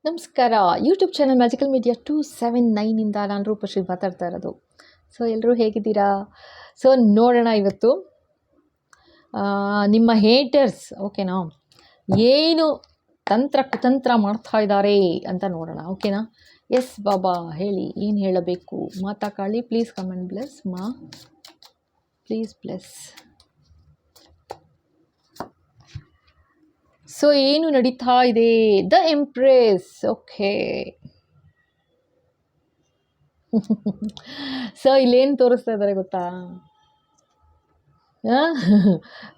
ನಮಸ್ಕಾರ. YouTube channel magical media 279 ನಾನು ರೂಪಶ್ರೀ ಮಾತಾಡ್ತಾ ಇರೋದು. ಸೊ ಎಲ್ಲರೂ ಹೇಗಿದ್ದೀರಾ? ಸೊ ನೋಡೋಣ ಇವತ್ತು ನಿಮ್ಮ ಹೇಟರ್ಸ್ ಓಕೆನಾ, ಏನು ಕುತಂತ್ರ ಮಾಡ್ತಾ ಇದ್ದಾರೆ ಅಂತ ನೋಡೋಣ. ಓಕೆನಾ? ಎಸ್ ಬಾಬಾ ಹೇಳಿ, ಏನು ಹೇಳಬೇಕು? ಮಾತಾ ಕಾಳಿ ಪ್ಲೀಸ್ ಕಮೆಂಟ್ ಬ್ಲೆಸ್ ಮಾ, ಪ್ಲೀಸ್ ಬ್ಲೆಸ್. ಸೊ ಏನು ನಡೀತಾ ಇದೆ? The empress. ಓಕೆ, ಸೊ ಇಲ್ಲೇನು ತೋರಿಸ್ತಾ ಇದ್ದಾರೆ ಗೊತ್ತಾ?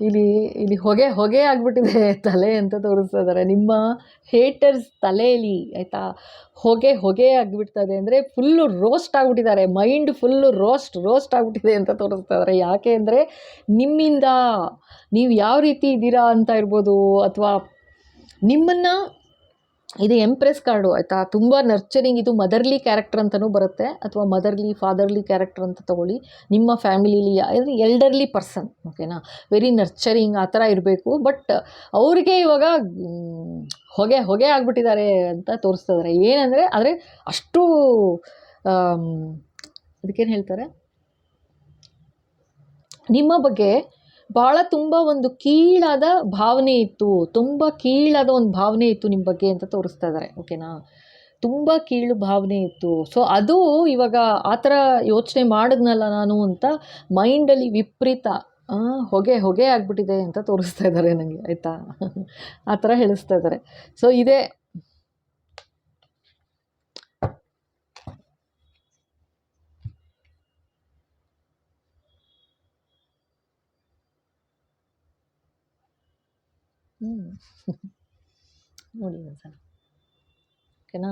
ಇಲ್ಲಿ ಇಲ್ಲಿ ಹೊಗೆ ಹೊಗೆ ಆಗಿಬಿಟ್ಟಿದೆ ತಲೆ ಅಂತ ತೋರಿಸ್ತಾ ಇದ್ದಾರೆ. ನಿಮ್ಮ ಹೇಟರ್ಸ್ ತಲೆಯಲ್ಲಿ ಆಯಿತಾ ಹೊಗೆ ಹೊಗೆ ಆಗಿಬಿಡ್ತದೆ, ಅಂದರೆ ಫುಲ್ಲು ರೋಸ್ಟ್ ಆಗಿಬಿಟ್ಟಿದ್ದಾರೆ. ಮೈಂಡ್ ಫುಲ್ಲು ರೋಸ್ಟ್ ಆಗಿಬಿಟ್ಟಿದೆ ಅಂತ ತೋರಿಸ್ತಾ ಇದ್ದಾರೆ. ಯಾಕೆ ಅಂದರೆ ನಿಮ್ಮಿಂದ ನೀವು ಯಾವ ರೀತಿ ಇದ್ದೀರಾ ಅಂತ ಇರ್ಬೋದು, ಅಥವಾ ನಿಮ್ಮನ್ನು, ಇದು ಎಂಪ್ರೆಸ್ ಕಾರ್ಡು ಆಯಿತಾ, ತುಂಬ ನರ್ಚರಿಂಗ್, ಇದು ಮದರ್ಲಿ ಕ್ಯಾರೆಕ್ಟರ್ ಅಂತಲೂ ಬರುತ್ತೆ, ಅಥವಾ ಮದರ್ಲಿ ಫಾದರ್ಲಿ ಕ್ಯಾರೆಕ್ಟರ್ ಅಂತ ತೊಗೊಳ್ಳಿ. ನಿಮ್ಮ ಫ್ಯಾಮಿಲಿಲಿ ಎಲ್ಡರ್ಲಿ ಪರ್ಸನ್ ಓಕೆನಾ, ವೆರಿ ನರ್ಚರಿಂಗ್ ಆ ಥರ ಇರಬೇಕು. ಬಟ್ ಅವ್ರಿಗೆ ಇವಾಗ ಹೊಗೆ ಹೊಗೆ ಆಗಿಬಿಟ್ಟಿದ್ದಾರೆ ಅಂತ ತೋರಿಸ್ತಾ ಇದ್ದಾರೆ. ಏನಂದರೆ ಆದರೆ ಅಷ್ಟು ಅದಕ್ಕೇನು ಹೇಳ್ತಾರೆ, ನಿಮ್ಮ ಬಗ್ಗೆ ಭಾಳ ತುಂಬ ಒಂದು ಕೀಳಾದ ಭಾವನೆ ಇತ್ತು, ತುಂಬ ಕೀಳಾದ ಒಂದು ಭಾವನೆ ಇತ್ತು ನಿಮ್ಮ ಬಗ್ಗೆ ಅಂತ ತೋರಿಸ್ತಾ ಇದ್ದಾರೆ. ಓಕೆನಾ, ತುಂಬ ಕೀಳು ಭಾವನೆ ಇತ್ತು. ಸೊ ಅದು ಇವಾಗ ಆ ಥರ ಯೋಚನೆ ಮಾಡಿದ್ನಲ್ಲ ನಾನು ಅಂತ ಮೈಂಡಲ್ಲಿ ವಿಪರೀತ ಹೊಗೆ ಹೊಗೆ ಆಗಿಬಿಟ್ಟಿದೆ ಅಂತ ತೋರಿಸ್ತಾ ಇದ್ದಾರೆ ನನಗೆ, ಆಯಿತಾ? ಆ ಥರ ಹೇಳಿಸ್ತಾ ಇದ್ದಾರೆ. ಸೊ ಇದೇ ನೋಡಿ ಒಂದ್ಸಲ ಓಕೆನಾ.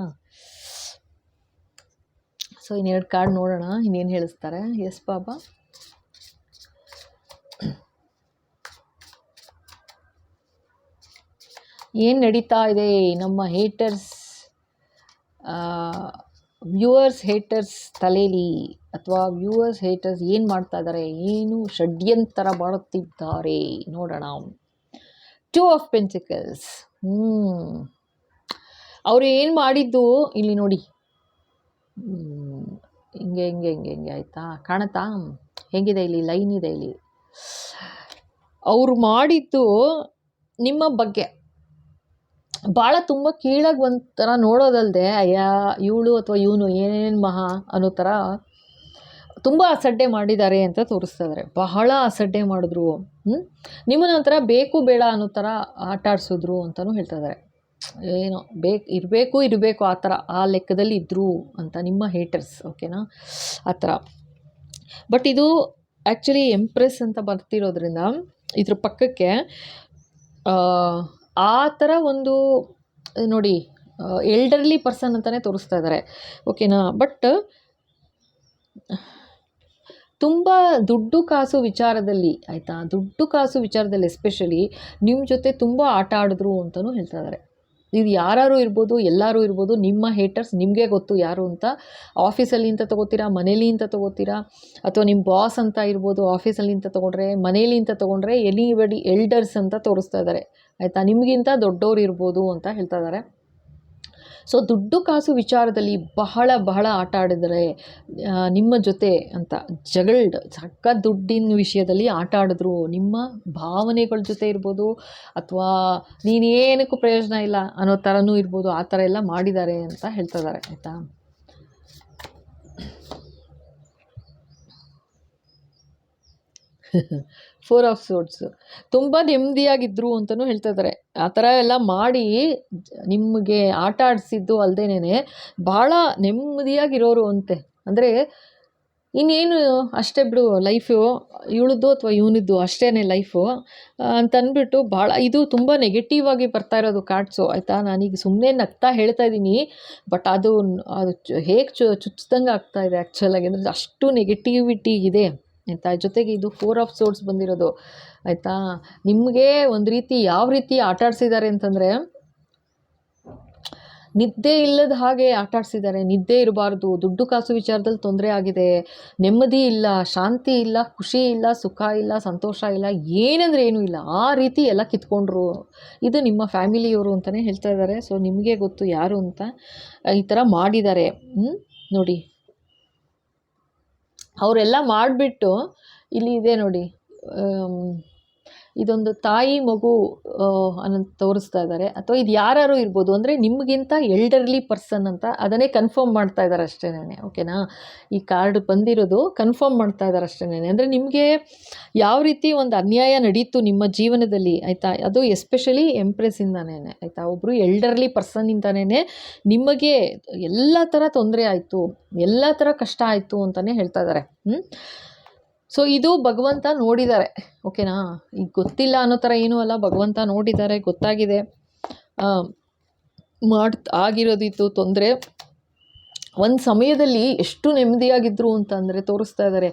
ಸೊ ಇನ್ನೆರಡು ಕಾರ್ಡ್ ನೋಡೋಣ ಇನ್ನೇನು ಹೇಳಿಸ್ತಾರೆ. ಎಸ್ ಬಾಬಾ. ಏನು ನಡೀತಾ ಇದೆ ನಮ್ಮ ಹೇಟರ್ಸ್, ವ್ಯೂವರ್ಸ್ ಹೇಟರ್ಸ್ ತಲೆಯಲ್ಲಿ, ಅಥವಾ ವ್ಯೂವರ್ಸ್ ಹೇಟರ್ಸ್ ಏನು ಮಾಡ್ತಾ ಇದ್ದಾರೆ, ಏನು ಷಡ್ಯಂತರ ಮಾಡುತ್ತಿದ್ದಾರೆ ನೋಡೋಣ. 2 ಆಫ್ ಪೆಂಟಿಕಲ್ಸ್. ಅವರು ಏನು ಮಾಡಿದ್ದು ಇಲ್ಲಿ ನೋಡಿ, ಹಿಂಗೆ ಹಿಂಗೆ ಹಿಂಗೆ ಹಿಂಗೆ ಆಯಿತಾ, ಕಾಣುತ್ತಾ ಹೇಗಿದೆ? ಇಲ್ಲಿ ಲೈನ್ ಇದೆ. ಇಲ್ಲಿ ಅವರು ಮಾಡಿದ್ದು ನಿಮ್ಮ ಬಗ್ಗೆ ಭಾಳ ತುಂಬ ಕೀಳಾಗಿ ಒಂಥರ ನೋಡೋದಲ್ಲದೆ, ಅಯ್ಯ ಇವಳು ಅಥವಾ ಇವನು ಏನೇನು ಮಹಾ ಅನ್ನೋ ಥರ ತುಂಬ ಅಸಡ್ಡೆ ಮಾಡಿದ್ದಾರೆ ಅಂತ ತೋರಿಸ್ತಾ ಇದ್ದಾರೆ. ಬಹಳ ಅಸಡ್ಡೆ ಮಾಡಿದ್ರು. ನಿಮ್ಮನ್ನ ಒಂಥರ ಬೇಕು ಬೇಡ ಅನ್ನೋ ಥರ ಆಟ ಆಡಿಸಿದ್ರು ಅಂತಲೂ ಹೇಳ್ತಾ ಇದ್ದಾರೆ. ಏನೋ ಇರಬೇಕು ಆ ಥರ, ಆ ಲೆಕ್ಕದಲ್ಲಿ ಇದ್ದರು ಅಂತ ನಿಮ್ಮ ಹೇಟರ್ಸ್. ಓಕೆನಾ, ಆ ಥರ. ಬಟ್ ಇದು ಆ್ಯಕ್ಚುಲಿ ಎಂಪ್ರೆಸ್ ಅಂತ ಬರ್ತಿರೋದ್ರಿಂದ ಇದ್ರ ಪಕ್ಕಕ್ಕೆ ಆ ಥರ ಒಂದು ನೋಡಿ, ಎಲ್ಡರ್ಲಿ ಪರ್ಸನ್ ಅಂತಲೇ ತೋರಿಸ್ತಾ ಇದ್ದಾರೆ. ಓಕೆನಾ, ಬಟ್ ತುಂಬ ದುಡ್ಡು ಕಾಸು ವಿಚಾರದಲ್ಲಿ ಆಯಿತಾ, ದುಡ್ಡು ಕಾಸು ವಿಚಾರದಲ್ಲಿ ಎಸ್ಪೆಷಲಿ ನಿಮ್ಮ ಜೊತೆ ತುಂಬ ಆಟ ಆಡಿದ್ರು ಅಂತಲೂ ಹೇಳ್ತಾ ಇದ್ದಾರೆ. ಇದು ಯಾರು ಇರ್ಬೋದು, ಎಲ್ಲರೂ ಇರ್ಬೋದು, ನಿಮ್ಮ ಹೇಟರ್ಸ್ ನಿಮಗೆ ಗೊತ್ತು ಯಾರು ಅಂತ. ಆಫೀಸಲ್ಲಿ ಅಂತ ತೊಗೋತೀರಾ, ಮನೇಲಿ ಅಂತ ತೊಗೋತೀರಾ, ಅಥವಾ ನಿಮ್ಮ ಬಾಸ್ ಅಂತ ಇರ್ಬೋದು, ಆಫೀಸಲ್ಲಿ ಅಂತ ತೊಗೊಂಡ್ರೆ, ಮನೇಲಿ ಅಂತ ತೊಗೊಂಡ್ರೆ, ಎನಿಬಡಿ ಎಲ್ಡರ್ಸ್ ಅಂತ ತೋರಿಸ್ತಾ ಇದ್ದಾರೆ ಆಯಿತಾ. ನಿಮಗಿಂತ ದೊಡ್ಡವ್ರು ಇರ್ಬೋದು ಅಂತ ಹೇಳ್ತಾ ಇದ್ದಾರೆ. ಸೊ ದುಡ್ಡು ಕಾಸು ವಿಚಾರದಲ್ಲಿ ಬಹಳ ಬಹಳ ಆಟ ಆಡಿದರೆ ನಿಮ್ಮ ಜೊತೆ ಅಂತ, ಸಕ್ಕ ದುಡ್ಡಿನ ವಿಷಯದಲ್ಲಿ ಆಟ ಆಡಿದ್ರು. ನಿಮ್ಮ ಭಾವನೆಗಳ ಜೊತೆ ಇರ್ಬೋದು, ಅಥವಾ ನೀನೇನಕ್ಕೂ ಪ್ರಯೋಜನ ಇಲ್ಲ ಅನ್ನೋ ಥರನೂ ಇರ್ಬೋದು, ಆ ಥರ ಎಲ್ಲ ಮಾಡಿದ್ದಾರೆ ಅಂತ ಹೇಳ್ತಾ ಇದ್ದಾರೆ ಆಯಿತಾ. Four of swords. ತುಂಬ ನೆಮ್ಮದಿಯಾಗಿದ್ದರು ಅಂತಲೂ ಹೇಳ್ತಾ ಇದ್ದಾರೆ. ಆ ಥರ ಎಲ್ಲ ಮಾಡಿ ನಿಮಗೆ ಆಟ ಆಡಿಸಿದ್ದು ಅಲ್ಲದೇನೆ ಭಾಳ ನೆಮ್ಮದಿಯಾಗಿರೋರು ಅಂತೆ. ಅಂದರೆ ಇನ್ನೇನು ಅಷ್ಟೇ ಬಿಡು ಲೈಫು, ಇವಳದ್ದು ಅಥವಾ ಇವನದ್ದು ಅಷ್ಟೇ ಲೈಫು ಅಂತಂದ್ಬಿಟ್ಟು ಭಾಳ ಇದು ತುಂಬ ನೆಗೆಟಿವ್ ಆಗಿ ಬರ್ತಾ ಇರೋದು ಕಾರ್ಡ್ಸು ಆಯಿತಾ. ನಾನೀಗ ಸುಮ್ಮನೆ ನಗ್ತಾ ಹೇಳ್ತಾ ಇದ್ದೀನಿ, ಬಟ್ ಅದು ಹೇಗೆ ಚುಚ್ಚಿದಂಗೆ ಆಗ್ತಾಯಿದೆ ಆ್ಯಕ್ಚುಲಾಗಿ, ಅಂದರೆ ಅಷ್ಟು ನೆಗೆಟಿವಿಟಿ ಇದೆ ಆಯಿತಾ. ಜೊತೆಗೆ ಇದು 4 ಆಫ್ ಸೋರ್ಡ್ಸ್ ಬಂದಿರೋದು ಆಯಿತಾ. ನಿಮಗೆ ಒಂದು ರೀತಿ ಯಾವ ರೀತಿ ಆಟ ಆಡಿಸಿದ್ದಾರೆ ಅಂತಂದರೆ, ನಿದ್ದೆ ಇಲ್ಲದ ಹಾಗೆ ಆಟಾಡಿಸಿದ್ದಾರೆ. ನಿದ್ದೆ ಇರಬಾರ್ದು, ದುಡ್ಡು ಕಾಸು ವಿಚಾರದಲ್ಲಿ ತೊಂದರೆ ಆಗಿದೆ, ನೆಮ್ಮದಿ ಇಲ್ಲ, ಶಾಂತಿ ಇಲ್ಲ, ಖುಷಿ ಇಲ್ಲ, ಸುಖ ಇಲ್ಲ, ಸಂತೋಷ ಇಲ್ಲ, ಏನಂದರೆ ಏನೂ ಇಲ್ಲ, ಆ ರೀತಿ ಎಲ್ಲ ಕಿತ್ಕೊಂಡ್ರು. ಇದು ನಿಮ್ಮ ಫ್ಯಾಮಿಲಿಯವರು ಅಂತಲೇ ಹೇಳ್ತಾ ಇದ್ದಾರೆ. ಸೊ ನಿಮಗೆ ಗೊತ್ತು ಯಾರು ಅಂತ ಈ ಥರ ಮಾಡಿದ್ದಾರೆ. ನೋಡಿ, ಅವರೆಲ್ಲ ಮಾಡಿಬಿಟ್ಟು ಇಲ್ಲಿ ಇದೆ ನೋಡಿ, ಇದೊಂದು ತಾಯಿ ಮಗು ಅನ್ನೋದು ತೋರಿಸ್ತಾ ಇದ್ದಾರೆ. ಅಥವಾ ಇದು ಯಾರು ಇರ್ಬೋದು, ಅಂದರೆ ನಿಮಗಿಂತ ಎಲ್ಡರ್ಲಿ ಪರ್ಸನ್ ಅಂತ ಅದನ್ನೇ ಕನ್ಫರ್ಮ್ ಮಾಡ್ತಾ ಇದ್ದಾರೆ ಅಷ್ಟೇನೆ. ಓಕೆನಾ, ಈ ಕಾರ್ಡ್ ಬಂದಿರೋದು ಕನ್ಫರ್ಮ್ ಮಾಡ್ತಾ ಇದ್ದಾರೆ ಅಷ್ಟೇನೆ. ಅಂದರೆ ನಿಮಗೆ ಯಾವ ರೀತಿ ಒಂದು ಅನ್ಯಾಯ ನಡೀತು ನಿಮ್ಮ ಜೀವನದಲ್ಲಿ, ಆಯಿತಾ, ಅದು ಎಸ್ಪೆಷಲಿ ಎಂಪ್ರೆಸ್ಸಿಂದಾನೇ, ಆಯಿತಾ, ಒಬ್ಬರು ಎಲ್ಡರ್ಲಿ ಪರ್ಸನ್ನಿಂದಾನೇ ನಿಮಗೆ ಎಲ್ಲ ಥರ ತೊಂದರೆ ಆಯಿತು, ಎಲ್ಲ ಥರ ಕಷ್ಟ ಆಯಿತು ಅಂತಲೇ ಹೇಳ್ತಾ ಇದ್ದಾರೆ. ಸೊ ಇದು ಭಗವಂತ ನೋಡಿದ್ದಾರೆ. ಓಕೆನಾ, ಈಗ ಗೊತ್ತಿಲ್ಲ ಅನ್ನೋ ಥರ ಏನೂ ಅಲ್ಲ, ಭಗವಂತ ನೋಡಿದ್ದಾರೆ, ಗೊತ್ತಾಗಿದೆ ಆಗಿರೋದಿತ್ತು ತೊಂದರೆ. ಒಂದು ಸಮಯದಲ್ಲಿ ಎಷ್ಟು ನೆಮ್ಮದಿಯಾಗಿದ್ದರು ಅಂತಂದರೆ ತೋರಿಸ್ತಾ ಇದ್ದಾರೆ.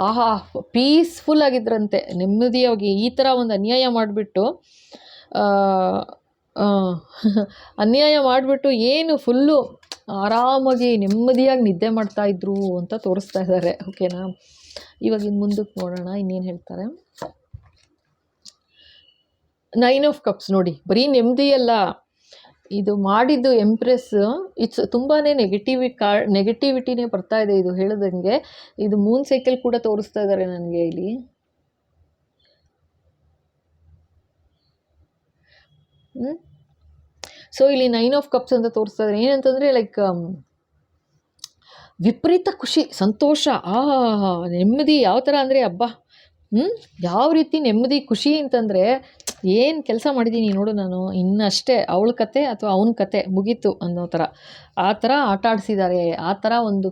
ಆಹಾ, ಪೀಸ್ಫುಲ್ ಆಗಿದ್ರಂತೆ, ನೆಮ್ಮದಿಯಾಗಿ. ಈ ಥರ ಒಂದು ಅನ್ಯಾಯ ಮಾಡಿಬಿಟ್ಟು ಅನ್ಯಾಯ ಮಾಡಿಬಿಟ್ಟು ಏನು ಫುಲ್ಲು ಆರಾಮಾಗಿ ನೆಮ್ಮದಿಯಾಗಿ ನಿದ್ದೆ ಮಾಡ್ತಾಯಿದ್ರು ಅಂತ ತೋರಿಸ್ತಾ ಇದ್ದಾರೆ. ಓಕೆನಾ, ಇವಾಗ ಇನ್ನು ಮುಂದಕ್ಕೆ ನೋಡೋಣ ಇನ್ನೇನು ಹೇಳ್ತಾರೆ. 9 ಆಫ್ ಕಪ್ಸ್ ನೋಡಿ, ಬರೀ ನೆಮ್ಮದಿಯಲ್ಲ, ಇದು ಮಾಡಿದ್ದು ಎಂಪ್ರೆಸ್. ಇಟ್ಸ್ ತುಂಬಾ ನೆಗೆಟಿವಿಟಿನೇ ಬರ್ತಾ ಇದೆ. ಇದು ಹೇಳ್ದಂಗೆ ಇದು ಮೂನ್ ಸೈಕಲ್ ಕೂಡ ತೋರಿಸ್ತಾ ಇದ್ದಾರೆ ನನಗೆ ಇಲ್ಲಿ. ಸೊ ಇಲ್ಲಿ 9 ಆಫ್ ಕಪ್ಸ್ ಅಂತ ತೋರಿಸ್ತಾ ಇದ್ದಾರೆ. ಏನಂತಂದರೆ ಲೈಕ್ ವಿಪರೀತ ಖುಷಿ, ಸಂತೋಷ, ನೆಮ್ಮದಿ. ಯಾವ ಥರ ಅಂದರೆ ಹಬ್ಬ, ಯಾವ ರೀತಿ ನೆಮ್ಮದಿ ಖುಷಿ ಅಂತಂದರೆ, ಏನು ಕೆಲಸ ಮಾಡಿದ್ದೀನಿ ನೋಡು ನಾನು, ಇನ್ನಷ್ಟೇ ಅವಳ ಕತೆ ಅಥವಾ ಅವನ ಕತೆ ಮುಗೀತು ಅನ್ನೋ ಥರ, ಆ ಥರ ಆಟ ಆಡಿಸಿದ್ದಾರೆ, ಆ ಥರ ಒಂದು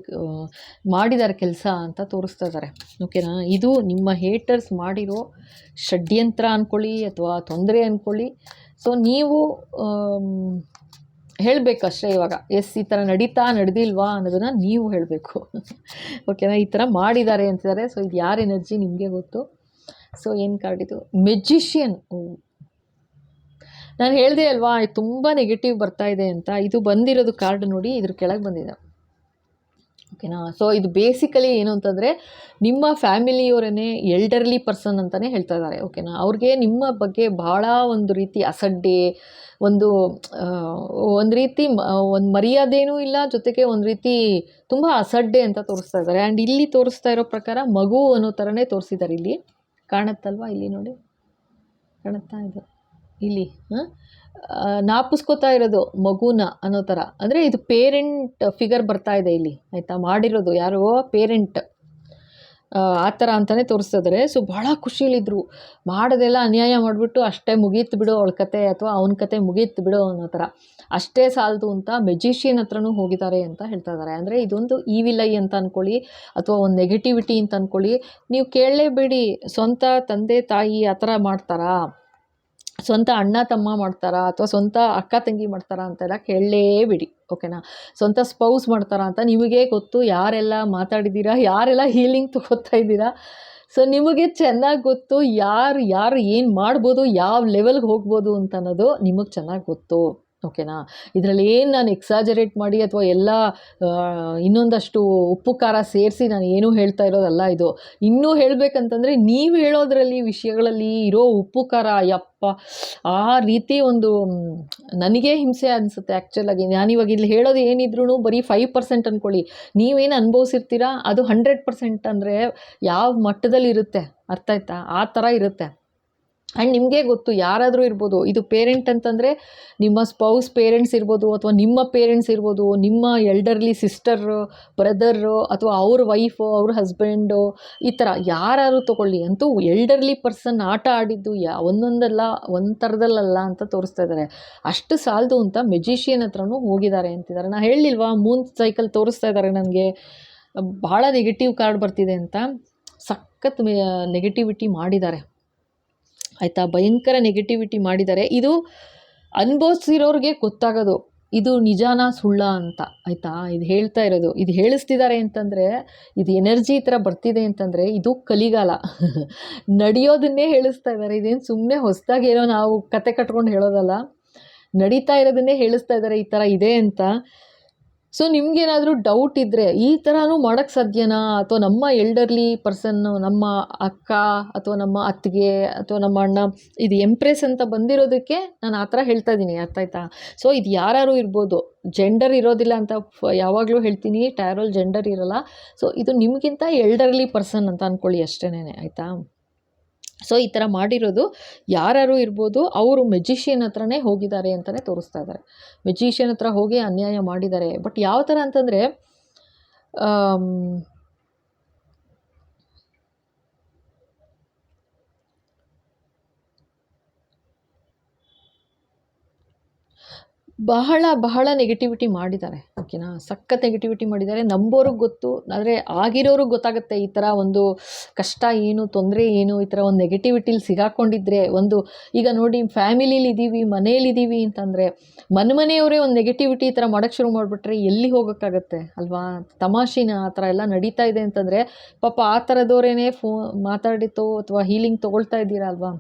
ಮಾಡಿದ್ದಾರೆ ಕೆಲಸ ಅಂತ ತೋರಿಸ್ತಾ ಇದ್ದಾರೆ. ಓಕೆನಾ, ಇದು ನಿಮ್ಮ ಹೇಟರ್ಸ್ ಮಾಡಿರೋ ಷಡ್ಯಂತ್ರ ಅಂದ್ಕೊಳ್ಳಿ ಅಥವಾ ತೊಂದರೆ ಅಂದ್ಕೊಳ್ಳಿ. ಸೊ ನೀವು ಹೇಳಬೇಕಷ್ಟೇ ಇವಾಗ, ಎಸ್ ಈ ಥರ ನಡೆದಿಲ್ವಾ ಅನ್ನೋದನ್ನು ನೀವು ಹೇಳಬೇಕು. ಓಕೆನಾ, ಈ ಥರ ಮಾಡಿದ್ದಾರೆ ಅಂತಿದ್ದಾರೆ. ಸೊ ಇದು ಯಾರ ಎನರ್ಜಿ ನಿಮಗೆ ಗೊತ್ತು. ಸೊ ಏನು ಕಾರ್ಡ್ ಇದು, ಮೆಜಿಷಿಯನ್. ನಾನು ಹೇಳಿದೆ ಅಲ್ವಾ, ತುಂಬ ನೆಗೆಟಿವ್ ಬರ್ತಾ ಇದೆ ಅಂತ. ಇದು ಬಂದಿರೋದು ಕಾರ್ಡ್ ನೋಡಿ, ಇದ್ರ ಕೆಳಗೆ ಬಂದಿದೆ. ಓಕೆನಾ, ಸೊ ಇದು ಬೇಸಿಕಲಿ ಏನು ಅಂತಂದರೆ ನಿಮ್ಮ ಫ್ಯಾಮಿಲಿಯವರೇ ಎಲ್ಡರ್ಲಿ ಪರ್ಸನ್ ಅಂತಲೇ ಹೇಳ್ತಾ ಇದ್ದಾರೆ. ಓಕೆನಾ, ಅವ್ರಿಗೆ ನಿಮ್ಮ ಬಗ್ಗೆ ಭಾಳ ಒಂದು ರೀತಿ ಅಸಡ್ಡೆ, ಒಂದು ರೀತಿ ಒಂದು ಮರ್ಯಾದೆನೂ ಇಲ್ಲ, ಜೊತೆಗೆ ಒಂದು ರೀತಿ ತುಂಬ ಅಸಡ್ಡೆ ಅಂತ ತೋರಿಸ್ತಾ ಇದ್ದಾರೆ. ಆ್ಯಂಡ್ ಇಲ್ಲಿ ತೋರಿಸ್ತಾ ಇರೋ ಪ್ರಕಾರ ಮಗು ಅನ್ನೋ ಥರನೇ ತೋರಿಸಿದ್ದಾರೆ. ಇಲ್ಲಿ ಕಾಣುತ್ತಲ್ವಾ, ಇಲ್ಲಿ ನೋಡಿ, ಕಾಣುತ್ತಾ ಇದು ಇಲ್ಲಿ ನಾಪಿಸ್ಕೋತಾ ಇರೋದು ಮಗುನ ಅನ್ನೋ ಥರ. ಅಂದರೆ ಇದು ಪೇರೆಂಟ್ ಫಿಗರ್ ಬರ್ತಾ ಇದೆ ಇಲ್ಲಿ, ಆಯಿತಾ, ಮಾಡಿರೋದು ಯಾರೋ ಪೇರೆಂಟ್ ಆ ಥರ ಅಂತಲೇ ತೋರಿಸ್ತಾ ಇದ್ದಾರೆ. ಸೊ ಭಾಳ ಖುಷಿಲಿದ್ರು, ಮಾಡೋದೆಲ್ಲ ಅನ್ಯಾಯ ಮಾಡಿಬಿಟ್ಟು ಅಷ್ಟೇ ಮುಗೀತು ಬಿಡು ಅವಳ ಕತೆ ಅಥವಾ ಅವನ ಕತೆ ಮುಗೀತು ಬಿಡು ಅನ್ನೋ ಥರ, ಅಷ್ಟೇ ಸಾಲದು ಅಂತ ಮೆಜಿಷಿಯನ್ ಹತ್ರನೂ ಹೋಗಿದ್ದಾರೆ ಅಂತ ಹೇಳ್ತಾ ಇದ್ದಾರೆ. ಅಂದರೆ ಇದೊಂದು ಈವಿಲ್ ಐ ಅಂತ ಅಂದ್ಕೊಳ್ಳಿ ಅಥವಾ ಒಂದು ನೆಗೆಟಿವಿಟಿ ಅಂತ ಅಂದ್ಕೊಳ್ಳಿ. ನೀವು ಕೇಳಲೇಬೇಡಿ, ಸ್ವಂತ ತಂದೆ ತಾಯಿ ಆ ಥರ ಮಾಡ್ತಾರಾ, ಸ್ವಂತ ಅಣ್ಣ ತಮ್ಮ ಮಾಡ್ತಾರಾ ಅಥವಾ ಸ್ವಂತ ಅಕ್ಕ ತಂಗಿ ಮಾಡ್ತಾರಾ ಅಂತೆಲ್ಲ ಕೇಳಲೇಬೇಡಿ. ಓಕೆನಾ, ಸ್ವಂತ ಸ್ಪೌಸ್ ಮಾಡ್ತಾರಾ ಅಂತ ನಿಮಗೆ ಗೊತ್ತು. ಯಾರೆಲ್ಲ ಮಾತಾಡಿದ್ದೀರಾ, ಯಾರೆಲ್ಲ ಹೀಲಿಂಗ್ ತಗೋತಾ ಇದ್ದೀರಾ, ಸೊ ನಿಮಗೆ ಚೆನ್ನಾಗಿ ಗೊತ್ತು ಯಾರು ಏನು ಮಾಡ್ಬೋದು, ಯಾವ ಲೆವೆಲ್ಗೆ ಹೋಗ್ಬೋದು ಅಂತ ಅನ್ನೋದು ನಿಮಗೆ ಚೆನ್ನಾಗಿ ಗೊತ್ತು. ಓಕೆನಾ, ಇದರಲ್ಲಿ ಏನು ನಾನು ಎಕ್ಸಾಜರೇಟ್ ಮಾಡಿ ಅಥವಾ ಎಲ್ಲ ಇನ್ನೊಂದಷ್ಟು ಉಪ್ಪು ಖಾರ ಸೇರಿಸಿ ನಾನು ಏನೂ ಹೇಳ್ತಾ ಇರೋದಲ್ಲ. ಇದು ಇನ್ನೂ ಹೇಳಬೇಕಂತಂದರೆ ನೀವು ಹೇಳೋದ್ರಲ್ಲಿ ವಿಷಯಗಳಲ್ಲಿ ಇರೋ ಉಪ್ಪು ಖಾರ, ಯಪ್ಪ, ಆ ರೀತಿ ಒಂದು ನನಗೇ ಹಿಂಸೆ ಅನಿಸುತ್ತೆ ಆ್ಯಕ್ಚುಲಾಗಿ. ನಾನಿವಾಗ ಇಲ್ಲಿ ಹೇಳೋದು ಏನಿದ್ರೂ ಬರೀ 5% ಅಂದ್ಕೊಳ್ಳಿ, ನೀವೇನು ಅನುಭವಿಸಿರ್ತೀರಾ ಅದು 100% ಅಂದರೆ ಯಾವ ಮಟ್ಟದಲ್ಲಿ ಇರುತ್ತೆ, ಅರ್ಥ ಆಯ್ತಾ, ಆ ಥರ ಇರುತ್ತೆ. ಆ್ಯಂಡ್ ನಿಮಗೆ ಗೊತ್ತು, ಯಾರಾದರೂ ಇರ್ಬೋದು, ಇದು ಪೇರೆಂಟ್ ಅಂತಂದರೆ ನಿಮ್ಮ ಸ್ಪೌಸ್ ಪೇರೆಂಟ್ಸ್ ಇರ್ಬೋದು ಅಥವಾ ನಿಮ್ಮ ಪೇರೆಂಟ್ಸ್ ಇರ್ಬೋದು, ನಿಮ್ಮ ಎಲ್ಡರ್ಲಿ ಸಿಸ್ಟರು, ಬ್ರದರು ಅಥವಾ ಅವ್ರ ವೈಫು, ಅವ್ರ ಹಸ್ಬೆಂಡು, ಈ ಥರ ಯಾರು ತೊಗೊಳ್ಳಿ, ಅಂತೂ ಎಲ್ಡರ್ಲಿ ಪರ್ಸನ್ ಆಟ ಆಡಿದ್ದು ಒಂದೊಂದಲ್ಲ ಒಂದು ಥರದಲ್ಲಲ್ಲ ಅಂತ ತೋರಿಸ್ತಾ ಇದ್ದಾರೆ. ಅಷ್ಟು ಸಾಲದು ಅಂತ ಮೆಜಿಷಿಯನ್ ಹತ್ರನೂ ಹೋಗಿದ್ದಾರೆ ಅಂತಿದ್ದಾರೆ. ನಾನು ಹೇಳಿಲ್ವಾ, ಮೂನ್ ಸೈಕಲ್ ತೋರಿಸ್ತಾ ಇದ್ದಾರೆ ನನಗೆ, ಭಾಳ ನೆಗೆಟಿವ್ ಕಾರ್ಡ್ ಬರ್ತಿದೆ ಅಂತ. ಸಖತ್ ನೆಗೆಟಿವಿಟಿ ಮಾಡಿದ್ದಾರೆ, ಆಯಿತಾ, ಭಯಂಕರ ನೆಗೆಟಿವಿಟಿ ಮಾಡಿದ್ದಾರೆ. ಇದು ಅನುಭವಿಸಿರೋರಿಗೆ ಗೊತ್ತಾಗೋದು ಇದು ನಿಜಾನ ಸುಳ್ಳ ಅಂತ, ಆಯಿತಾ. ಇದು ಹೇಳ್ತಾ ಇರೋದು, ಇದು ಹೇಳಿಸ್ತಿದ್ದಾರೆ ಅಂತಂದರೆ, ಇದು ಎನರ್ಜಿ ಈ ಥರ ಬರ್ತಿದೆ ಅಂತಂದರೆ ಇದು ಕಲಿಗಾಲ ನಡೆಯೋದನ್ನೇ ಹೇಳಿಸ್ತಾ ಇದ್ದಾರೆ. ಇದೇನು ಸುಮ್ಮನೆ ಹೊಸದಾಗಿ ಏನೋ ನಾವು ಕತೆ ಕಟ್ಕೊಂಡು ಹೇಳೋದಲ್ಲ. ನಡೀತಾ ಇರೋದನ್ನೇ ಹೇಳಿಸ್ತಾ ಇದ್ದಾರೆ ಈ ಥರ ಇದೆ ಅಂತ. ಸೊ ನಿಮಗೇನಾದರೂ ಡೌಟ್ ಇದ್ದರೆ ಈ ಥರನೂ ಮಾಡೋಕ್ಕೆ ಸಾಧ್ಯನಾ, ಅಥವಾ ನಮ್ಮ ಎಲ್ಡರ್ಲಿ ಪರ್ಸನ್ನು, ನಮ್ಮ ಅಕ್ಕ ಅಥವಾ ನಮ್ಮ ಅತ್ತಿಗೆ ಅಥವಾ ನಮ್ಮ ಅಣ್ಣ, ಇದು ಎಂಪ್ರೆಸ್ ಅಂತ ಬಂದಿರೋದಕ್ಕೆ ನಾನು ಆ ಥರ ಹೇಳ್ತಾ ಇದ್ದೀನಿ, ಅರ್ಥ ಆಯ್ತಾ? ಸೊ ಇದು ಯಾರು ಇರ್ಬೋದು, ಜೆಂಡರ್ ಇರೋದಿಲ್ಲ ಅಂತ ಯಾವಾಗಲೂ ಹೇಳ್ತೀನಿ, ಟ್ಯಾರೋಲ್ ಜೆಂಡರ್ ಇರೋಲ್ಲ. ಸೊ ಇದು ನಿಮಗಿಂತ ಎಲ್ಡರ್ಲಿ ಪರ್ಸನ್ ಅಂತ ಅಂದ್ಕೊಳ್ಳಿ ಅಷ್ಟೇನೆ, ಆಯಿತಾ? ಸೊ ಈ ಥರ ಮಾಡಿರೋದು ಯಾರು ಇರ್ಬೋದು, ಅವರು ಮೆಜಿಷಿಯನ್ ಹತ್ರನೇ ಹೋಗಿದ್ದಾರೆ ಅಂತಲೇ ತೋರಿಸ್ತಾ ಇದ್ದಾರೆ. ಮೆಜಿಷಿಯನ್ ಹತ್ರ ಹೋಗಿ ಅನ್ಯಾಯ ಮಾಡಿದ್ದಾರೆ. ಬಟ್ ಯಾವ ಥರ ಅಂತಂದರೆ, ಬಹಳ ನೆಗೆಟಿವಿಟಿ ಮಾಡಿದ್ದಾರೆ, ಓಕೆನಾ? ಸಖತ್ ನೆಗೆಟಿವಿಟಿ ಮಾಡಿದ್ದಾರೆ. ನಂಬೋರಿಗೆ ಗೊತ್ತು, ಆದರೆ ಆಗಿರೋರಿಗೆ ಗೊತ್ತಾಗುತ್ತೆ ಈ ಥರ ಒಂದು ಕಷ್ಟ ಏನು, ತೊಂದರೆ ಏನು, ಈ ಥರ ಒಂದು ನೆಗೆಟಿವಿಟಿಲಿ ಸಿಗಾಕೊಂಡಿದ್ರೆ. ಈಗ ನೋಡಿ, ಫ್ಯಾಮಿಲಿಲಿ ಇದ್ದೀವಿ, ಮನೇಲಿದ್ದೀವಿ ಅಂತಂದರೆ ಮನೆಯವರೇ ಒಂದು ನೆಗೆಟಿವಿಟಿ ಈ ಥರ ಮಾಡೋಕ್ಕೆ ಶುರು ಮಾಡಿಬಿಟ್ರೆ ಎಲ್ಲಿ ಹೋಗೋಕ್ಕಾಗತ್ತೆ ಅಲ್ವಾ? ತಮಾಷೆನ ಆ ಥರ ಎಲ್ಲ ನಡೀತಾ ಇದೆ ಅಂತಂದರೆ ಪಾಪ ಆ ಥರದವರೇನೆ ಮಾತಾಡಿತೋ ಅಥವಾ ಹೀಲಿಂಗ್ ತೊಗೊಳ್ತಾ ಇದ್ದೀರಾ ಅಲ್ವಾ?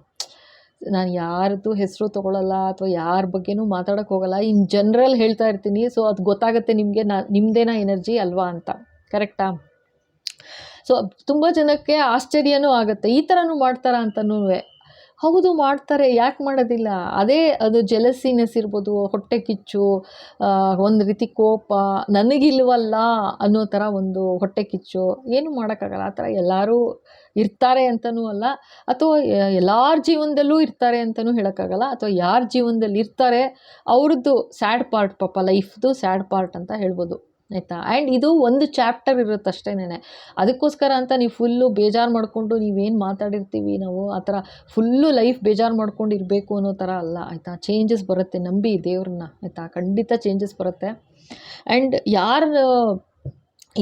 ನಾನು ಯಾರದ್ದು ಹೆಸರು ತೊಗೊಳ್ಳಲ್ಲ ಅಥವಾ ಯಾರ ಬಗ್ಗೆನೂ ಮಾತಾಡೋಕ್ಕೆ ಹೋಗಲ್ಲ, ಇನ್ ಜನರಲ್ ಹೇಳ್ತಾ ಇರ್ತೀನಿ. ಸೊ ಅದು ಗೊತ್ತಾಗುತ್ತೆ ನಿಮಗೆ ನಿಮ್ಮದೇನ ಎನರ್ಜಿ ಅಲ್ವಾ ಅಂತ, ಕರೆಕ್ಟಾ? ಸೊ ತುಂಬ ಜನಕ್ಕೆ ಆಶ್ಚರ್ಯನೂ ಆಗುತ್ತೆ, ಈ ಥರನೂ ಮಾಡ್ತಾರಾ ಅಂತನೂ. ಹೌದು ಮಾಡ್ತಾರೆ, ಯಾಕೆ ಮಾಡೋದಿಲ್ಲ? ಅದು ಜೆಲಸಿನೆಸ್ ಇರ್ಬೋದು, ಹೊಟ್ಟೆ ಕಿಚ್ಚು, ಒಂದು ರೀತಿ ಕೋಪ, ನನಗಿಲ್ವಲ್ಲ ಅನ್ನೋ ಥರ ಒಂದು ಹೊಟ್ಟೆ ಕಿಚ್ಚು, ಏನು ಮಾಡೋಕ್ಕಾಗಲ್ಲ. ಆ ಥರ ಎಲ್ಲರೂ ಇರ್ತಾರೆ ಅಂತನೂ ಅಲ್ಲ, ಅಥವಾ ಎಲ್ಲರ ಜೀವನದಲ್ಲೂ ಇರ್ತಾರೆ ಅಂತಲೂ ಹೇಳೋಕ್ಕಾಗಲ್ಲ. ಅಥವಾ ಯಾರ ಜೀವನದಲ್ಲಿ ಇರ್ತಾರೆ ಅವ್ರದ್ದು ಸ್ಯಾಡ್ ಪಾರ್ಟ್, ಪಾಪ ಲೈಫ್ದು ಸ್ಯಾಡ್ ಪಾರ್ಟ್ ಅಂತ ಹೇಳ್ಬೋದು, ಆಯಿತಾ? ಆ್ಯಂಡ್ ಇದು ಒಂದು ಚಾಪ್ಟರ್ ಇರುತ್ತೆ ಅಷ್ಟೇನೆ. ಅದಕ್ಕೋಸ್ಕರ ಅಂತ ನೀವು ಫುಲ್ಲು ಬೇಜಾರು ಮಾಡಿಕೊಂಡು ನೀವೇನು ಮಾತಾಡಿರ್ತೀವಿ ನಾವು ಆ ಥರ ಫುಲ್ಲು ಲೈಫ್ ಬೇಜಾರು ಮಾಡ್ಕೊಂಡು ಇರಬೇಕು ಅನ್ನೋ ಥರ ಅಲ್ಲ, ಆಯಿತಾ? ಚೇಂಜಸ್ ಬರುತ್ತೆ, ನಂಬಿ ದೇವ್ರನ್ನ, ಆಯಿತಾ? ಖಂಡಿತ ಚೇಂಜಸ್ ಬರುತ್ತೆ. ಆ್ಯಂಡ್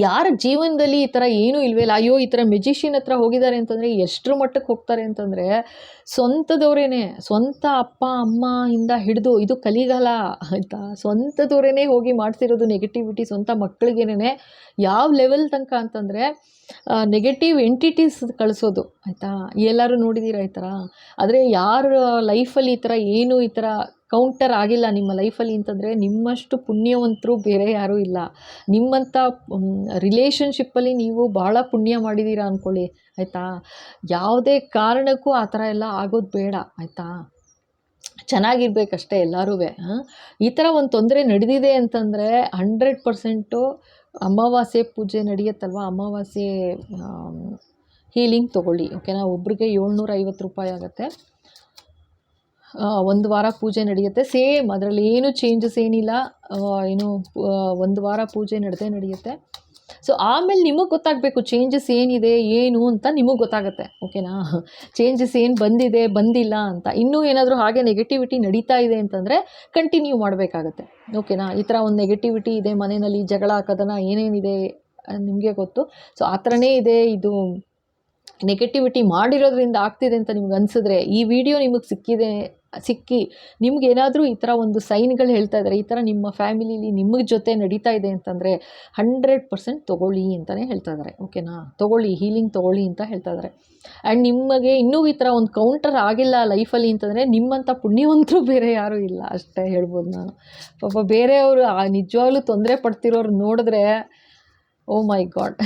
ಯಾರ ಜೀವನದಲ್ಲಿ ಈ ಥರ ಏನೂ ಇಲ್ವೇ ಇಲ್ಲ, ಅಯ್ಯೋ ಈ ಥರ ಮೆಜಿಷಿಯನ್ ಹತ್ರ ಹೋಗಿದ್ದಾರೆ ಅಂತಂದರೆ ಎಷ್ಟರ ಮಟ್ಟಕ್ಕೆ ಹೋಗ್ತಾರೆ ಅಂತಂದರೆ, ಸ್ವಂತದವರೇನೆ, ಸ್ವಂತ ಅಪ್ಪ ಅಮ್ಮ ಇಂದ ಹಿಡಿದು, ಇದು ಕಲಿಗಾಲ ಆಯಿತಾ? ಸ್ವಂತದವರೇನೆ ಹೋಗಿ ಮಾಡ್ತಿರೋದು ನೆಗೆಟಿವಿಟಿ ಸ್ವಂತ ಮಕ್ಕಳಿಗೇನೆ. ಯಾವ ಲೆವೆಲ್ ತನಕ ಅಂತಂದರೆ ನೆಗೆಟಿವ್ ಎಂಟಿಟೀಸ್ ಕಳಿಸೋದು, ಆಯಿತಾ? ಎಲ್ಲರೂ ನೋಡಿದ್ದೀರಾ ಈ ಥರ? ಆದರೆ ಯಾರ ಲೈಫಲ್ಲಿ ಈ ಥರ ಏನು ಈ ಥರ ಕೌಂಟರ್ ಆಗಿಲ್ಲ ನಿಮ್ಮ ಲೈಫಲ್ಲಿ ಅಂತಂದರೆ ನಿಮ್ಮಷ್ಟು ಪುಣ್ಯವಂತರು ಬೇರೆ ಯಾರೂ ಇಲ್ಲ. ನಿಮ್ಮಂಥ ರಿಲೇಷನ್ಶಿಪ್ಪಲ್ಲಿ ನೀವು ಬಹಳ ಪುಣ್ಯ ಮಾಡಿದ್ದೀರಾ ಅಂದ್ಕೊಳ್ಳಿ, ಆಯಿತಾ? ಯಾವುದೇ ಕಾರಣಕ್ಕೂ ಆ ಥರ ಎಲ್ಲ ಆಗೋದು ಬೇಡ, ಆಯಿತಾ? ಚೆನ್ನಾಗಿರ್ಬೇಕಷ್ಟೇ ಎಲ್ಲರೂ. ಈ ಥರ ಒಂದು ತೊಂದರೆ ನಡೆದಿದೆ ಅಂತಂದರೆ 100% ಅಮಾವಾಸ್ಯೆ ಪೂಜೆ ನಡೆಯುತ್ತಲ್ವ, ಅಮಾವಾಸ್ಯೆ ಹೀಲಿಂಗ್ ತೊಗೊಳ್ಳಿ, ಓಕೆನಾ? ಒಬ್ರಿಗೆ 750 ರೂಪಾಯಿ ಆಗುತ್ತೆ. ಒಂದು ವಾರ ಪೂಜೆ ನಡೆಯುತ್ತೆ, ಸೇಮ್ ಅದರಲ್ಲಿ ಏನು ಚೇಂಜಸ್ ಏನಿಲ್ಲ. ಒಂದು ವಾರ ಪೂಜೆ ನಡೆಯುತ್ತೆ. ಸೊ ಆಮೇಲೆ ನಿಮಗೆ ಗೊತ್ತಾಗಬೇಕು ಚೇಂಜಸ್ ಏನಿದೆ ಏನು ಅಂತ, ನಿಮಗೆ ಗೊತ್ತಾಗುತ್ತೆ, ಓಕೆನಾ? ಚೇಂಜಸ್ ಏನು ಬಂದಿದೆ ಬಂದಿಲ್ಲ ಅಂತ. ಇನ್ನೂ ಏನಾದರೂ ಹಾಗೆ ನೆಗೆಟಿವಿಟಿ ನಡೀತಾ ಇದೆ ಅಂತಂದರೆ ಕಂಟಿನ್ಯೂ ಮಾಡಬೇಕಾಗತ್ತೆ, ಓಕೆನಾ? ಈ ಥರ ಒಂದು ನೆಗೆಟಿವಿಟಿ ಇದೆ ಮನೆಯಲ್ಲಿ, ಜಗಳ ಕದನ ಏನೇನಿದೆ ನಿಮಗೆ ಗೊತ್ತು. ಸೊ ಆ ಥರನೇ ಇದೆ, ಇದು ನೆಗೆಟಿವಿಟಿ ಮಾಡಿರೋದ್ರಿಂದ ಆಗ್ತಿದೆ ಅಂತ ನಿಮ್ಗೆ ಅನಿಸಿದ್ರೆ, ಈ ವಿಡಿಯೋ ನಿಮಗೆ ಸಿಕ್ಕಿ ನಿಮ್ಗೇನಾದರೂ ಈ ಥರ ಒಂದು ಸೈನ್ಗಳು ಹೇಳ್ತಾ ಇದ್ದಾರೆ, ಈ ಥರ ನಿಮ್ಮ ಫ್ಯಾಮಿಲಿಲಿ ನಿಮ್ಮ ಜೊತೆ ನಡೀತಾ ಇದೆ ಅಂತಂದರೆ 100% ತೊಗೊಳ್ಳಿ ಅಂತಲೇ ಹೇಳ್ತಾ ಇದ್ದಾರೆ, ಓಕೆನಾ? ತೊಗೊಳ್ಳಿ, ಹೀಲಿಂಗ್ ತೊಗೊಳ್ಳಿ ಅಂತ ಹೇಳ್ತಾ ಇದ್ದಾರೆ. ಆ್ಯಂಡ್ ನಿಮಗೆ ಇನ್ನೂ ಈ ಥರ ಒಂದು ಕೌಂಟರ್ ಆಗಿಲ್ಲ ಲೈಫಲ್ಲಿ ಅಂತಂದರೆ ನಿಮ್ಮಂಥ ಪುಣ್ಯವಂತರು ಬೇರೆ ಯಾರೂ ಇಲ್ಲ, ಅಷ್ಟೇ ಹೇಳ್ಬೋದು ನಾನು. ಪಾಪ ಬೇರೆಯವರು ನಿಜವಾಗ್ಲೂ ತೊಂದರೆ ಪಡ್ತಿರೋರು ನೋಡಿದ್ರೆ ಓ ಮೈ ಗಾಡ್,